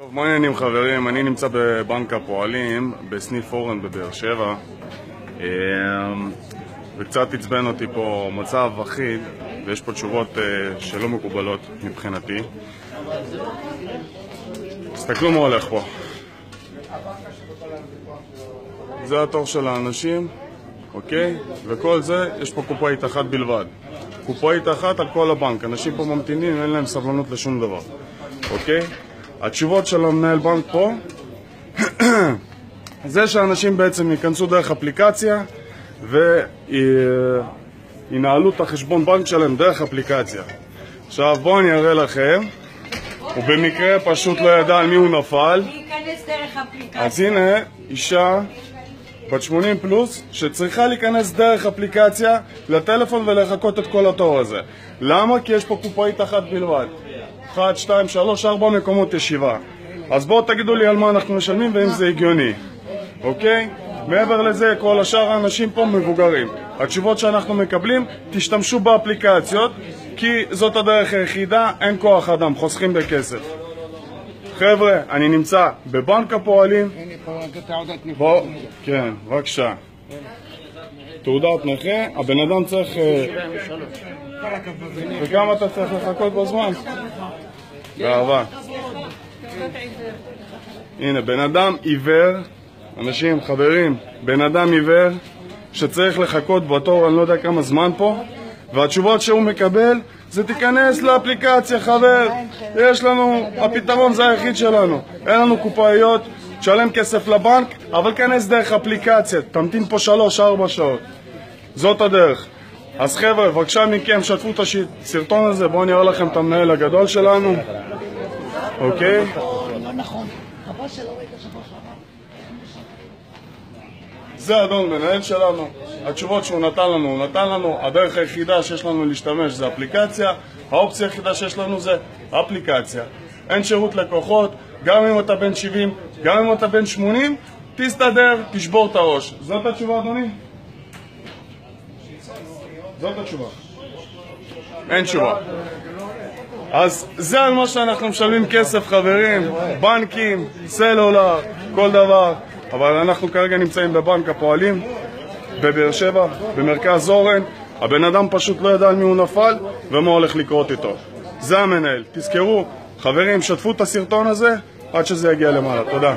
טוב, מה העניינים חברים? אני נמצא בבנק הפועלים בסניף אורן בבאר שבע, וקצת עצבן אותי פה מצב אחיד, ויש פה תשובות שלא מקובלות מבחינתי. תסתכלו מה הולך פה. זה התור של האנשים, אוקיי? וכל זה, יש פה קופאית אחת בלבד. קופאית אחת על כל הבנק. אנשים פה ממתינים, אין להם סבלנות לשום דבר, אוקיי? התשובות של המנהל בנק פה זה שאנשים בעצם ייכנסו דרך אפליקציה וינהלו את החשבון בנק שלהם דרך אפליקציה. עכשיו בואו אני אראה לכם. הוא במקרה פשוט לא ידע על מי הוא נפל. אז הנה אישה בת 80 פלוס שצריכה להיכנס דרך אפליקציה לטלפון ולחכות את כל התור הזה. למה? כי יש פה קופאית אחת בלבד. 1, 2, 3, 4 מקומות ישיבה. אז בואו תגידו לי על מה אנחנו משלמים ואם זה הגיוני, אוקיי? מעבר לזה, כל השאר האנשים פה מבוגרים. התשובות שאנחנו מקבלים, תשתמשו באפליקציות, כי זאת הדרך היחידה, אין כוח אדם, חוסכים בכסף. חבר'ה, אני נמצא בבנק הפועלים. בואו, כן, בבקשה. תעודת נכה, הבן אדם צריך... וכמה אתה צריך לחכות בזמן? באהבה. הנה, בן אדם עיוור, אנשים, חברים, בן אדם עיוור שצריך לחכות בתור, אני לא יודע כמה זמן פה, והתשובות שהוא מקבל זה תיכנס לאפליקציה, חבר. יש לנו, הפתרון זה היחיד שלנו. אין לנו קופאיות, תשלם כסף לבנק, אבל כנס דרך אפליקציה, תמתין פה 3-4 שעות. זאת הדרך. אז חבר'ה, בבקשה מכם, שתפו את הסרטון הזה, בואו נראה לכם את המנהל הגדול שלנו. אוקיי? זה אדון מנהל שלנו. התשובות שהוא נתן לנו, הדרך היחידה שיש לנו להשתמש זה אפליקציה, האופציה היחידה שיש לנו זה אפליקציה. אין שירות לקוחות, גם אם אתה בן 70, גם אם אתה בן 80, תסתדר, תשבור את הראש. זאת התשובה, אדוני? זאת התשובה. אין תשובה. אז זה על מה שאנחנו משלמים כסף, חברים. בנקים, סלולר, כל דבר. אבל אנחנו כרגע נמצאים בבנק הפועלים בבאר שבע, במרכז אורן. הבן אדם פשוט לא ידע על מי הוא נפל ומה הולך לקרות איתו. זה המנהל. תזכרו, חברים, שתפו את הסרטון הזה עד שזה יגיע למעלה. תודה.